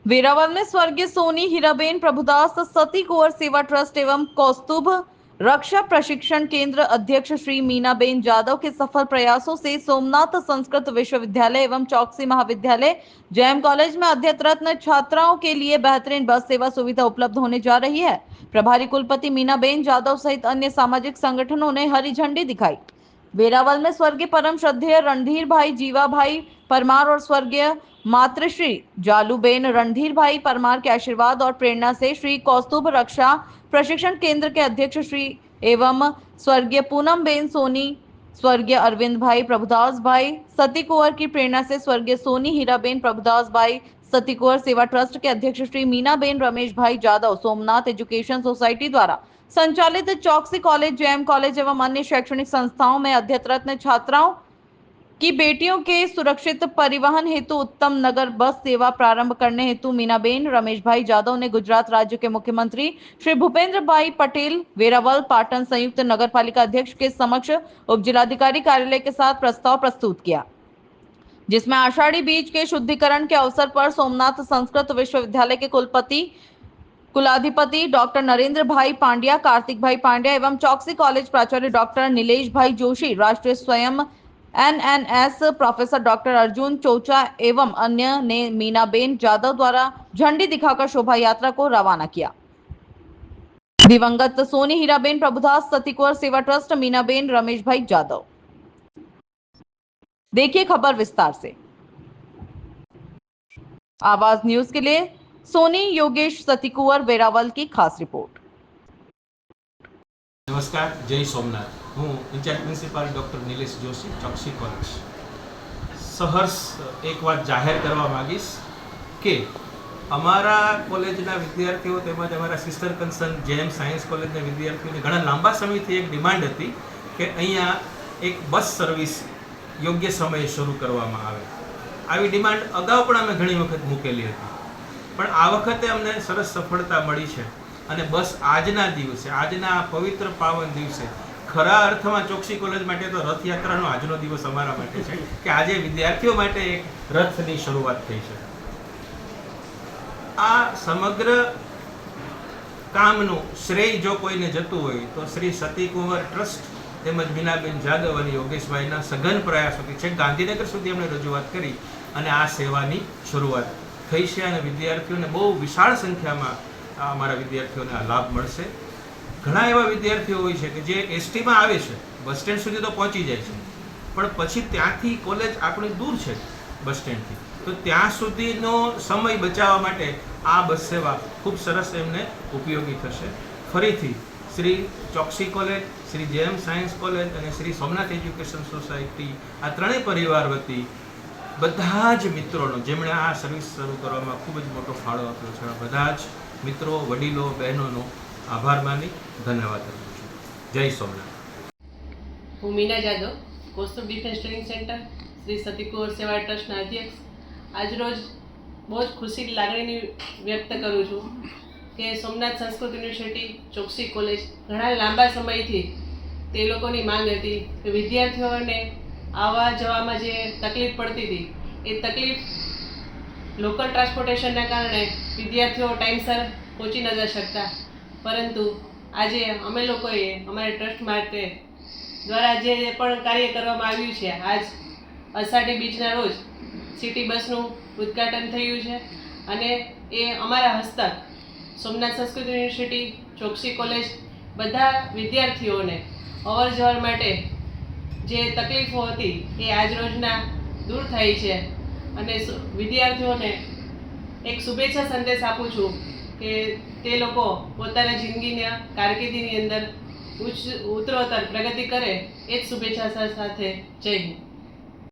वेरावल में स्वर्गीय सोनी हीराबेन प्रभुदास सती कुंवर सेवा ट्रस्ट एवं कौस्तुभ रक्षा प्रशिक्षण केंद्र अध्यक्ष श्री मीनाबेन जादव के सफल प्रयासों से सोमनाथ संस्कृत विश्वविद्यालय एवं चौकसी महाविद्यालय जैम कॉलेज में अध्ययनरत छात्राओं के लिए बेहतरीन बस सेवा सुविधा उपलब्ध होने जा रही है। प्रभारी कुलपति मीनाबेन जादव सहित अन्य सामाजिक संगठनों ने हरी झंडी दिखाई। वेरावल में स्वर्गीय परम श्रद्धेय रणधीर भाई जीवा भाई परमार और स्वर्गीय मातृश्री जालूबेन रणधीर भाई परमार के आशीर्वाद और प्रेरणा से श्री कौस्तुभ रक्षा प्रशिक्षण केंद्र के अध्यक्ष श्री एवं स्वर्गीय पूनम बेन सोनी, स्वर्गीय अरविंद भाई प्रभुदास भाई सती कुंवर की प्रेरणा से स्वर्गीय सोनी हीराबेन प्रभुदास भाई सती कुंवर सेवा ट्रस्ट के अध्यक्ष श्री मीनाबेन रमेश भाई जादव सोमनाथ एजुकेशन सोसाइटी द्वारा संचालित चौकसी कॉलेज, जैम कॉलेज एवं अन्य शैक्षणिक संस्थाओं में अध्ययनरत छात्राओं की बेटियों के सुरक्षित परिवहन हेतु उत्तम नगर बस सेवा प्रारंभ करने हेतु मीनाबेन रमेश भाई जादव ने गुजरात राज्य के मुख्यमंत्री श्री भूपेंद्र भाई पटेल, वेरावल पाटन संयुक्त नगर पालिका अध्यक्ष के समक्ष उप जिलाधिकारी कार्यालय के साथ प्रस्ताव प्रस्तुत किया, जिसमें आषाढ़ी बीज के शुद्धिकरण के अवसर पर सोमनाथ संस्कृत विश्वविद्यालय के कुलाधिपति डॉक्टर नरेंद्र भाई पांड्या, कार्तिक भाई पांड्या एवं चौकसी कॉलेज प्राचार्य डॉक्टर नीलेश भाई जोशी, राष्ट्रीय स्वयं एनएनएस प्रोफेसर डॉक्टर अर्जुन चोचा एवं अन्य ने मीनाबेन जादव द्वारा झंडी दिखाकर शोभा यात्रा को रवाना किया। दिवंगत सोनी हीराबेन प्रभुदास सती कुंवर सेवा ट्रस्ट मीनाबेन रमेश भाई जादव। देखिए खबर विस्तार से। आवाज न्यूज के लिए सोनी योगेश सती कुंवर वेरावल की खास रिपोर्ट। नमस्कार, जय सोमनाथ। हूँ incharge principal doctor Nilesh Joshi, Chauksi college. सहर्ष एक बात जाहिर करवा मांगीश के अमारा कॉलेजना विद्यार्थीओ तेमज अमारा सिस्टर कंसर्न जेएम साइंस कॉलेजना विद्यार्थीओने घणा लांबा समयथी एक डिमांड हती के अहींया एक बस सर्विस योग्य समये शरू करवामां आवे। आवी डिमांड अगाऊ पण अमे घणी वखत मूकेली हती, पण आ वखते अમને સરસ સફળતા મળી છે અને બસ આજના દિવસે, આજના પવિત્ર પાવન દિવસે ખરા અર્થમાં ચોકસી કોલેજ માટે તો રથયાત્રાનો આજનો દિવસ અમારા માટે છે કે આજે વિદ્યાર્થીઓ માટે એક રથની શરૂઆત થઈ છે। આ સમગ્ર કામનું શ્રેય જો કોઈને જતું હોય તો શ્રી સતી કુંવર ટ્રસ્ટ તેમજ મીનાબેન જાદવ અને યોગેશભાઈના સઘન પ્રયાસોથી છે ગાંધીનગર સુધી એમણે રજૂઆત કરી અને આ સેવાની શરૂઆત થઈ છે અને વિદ્યાર્થીઓને બહુ વિશાળ સંખ્યામાં અમારા વિદ્યાર્થીઓને આ લાભ મળશે। ઘણા એવા વિદ્યાર્થીઓ હોય છે કે જે એસટીમાં આવે છે, બસ સ્ટેન્ડ સુધી તો પહોંચી જાય છે, પણ પછી ત્યાંથી કોલેજ આપણી દૂર છે બસ સ્ટેન્ડથી, તો ત્યાં સુધીનો સમય બચાવવા માટે આ બસ સેવા ખૂબ સરસ એમને ઉપયોગી થશે। ફરીથી Shri Choksi college, Shri JM science college અને શ્રી સોમનાથ એજ્યુકેશન સોસાયટી આ ત્રણેય પરિવાર વતી બધા જ મિત્રોનો જેમણે આ સર્વિસ શરૂ કરવામાં ખૂબ જ મોટો ફાળો આપ્યો છે, બધા જ મિત્રો, વડીલો, બહેનોનો આભાર માની ધન્યવાદ આપું છું। જય સોમનાથ। હું Meena Jadav, Kaustubh defence training centre, Shri Sati Kunvar Seva ટ્રસ્ટના અધ્યક્ષ। આજરોજ બહુ જ ખુશીની લાગણી વ્યક્ત કરું છું કે સોમનાથ સંસ્કૃત યુનિવર્સિટી ચોકસી કોલેજ ઘણા લાંબા સમયથી તે લોકોની માંગ હતી કે વિદ્યાર્થીઓને આવવા જવામાં જે તકલીફ પડતી હતી એ તકલીફ લોકલ ટ્રાન્સપોર્ટેશનના કારણે વિદ્યાર્થીઓ ટાઈમસર પહોંચી ન જઈ શકતા, પરંતુ આજે અમે લોકોએ અમારા ટ્રસ્ટ માટે દ્વારા જે પણ કાર્ય કરવામાં આવ્યું છે, આજ અષાઢી બીજના રોજ સિટી બસનું ઉદ્ઘાટન થયું છે અને એ અમારા હસ્તક સોમનાથ સંસ્કૃત યુનિવર્સિટી ચોકસી કોલેજ બધા વિદ્યાર્થીઓને અવર જવર માટે જે તકલીફો હતી એ આજરોજના દૂર થઈ છે અને વિદ્યાર્થીઓને એક શુભેચ્છા સંદેશ આપું છું કે તે લોકો પોતાના જિંદગીના કારકિર્દીની અંદર ઉત્તરોત્તર પ્રગતિ કરે એ જ શુભેચ્છા સાથે જય હિન્દ।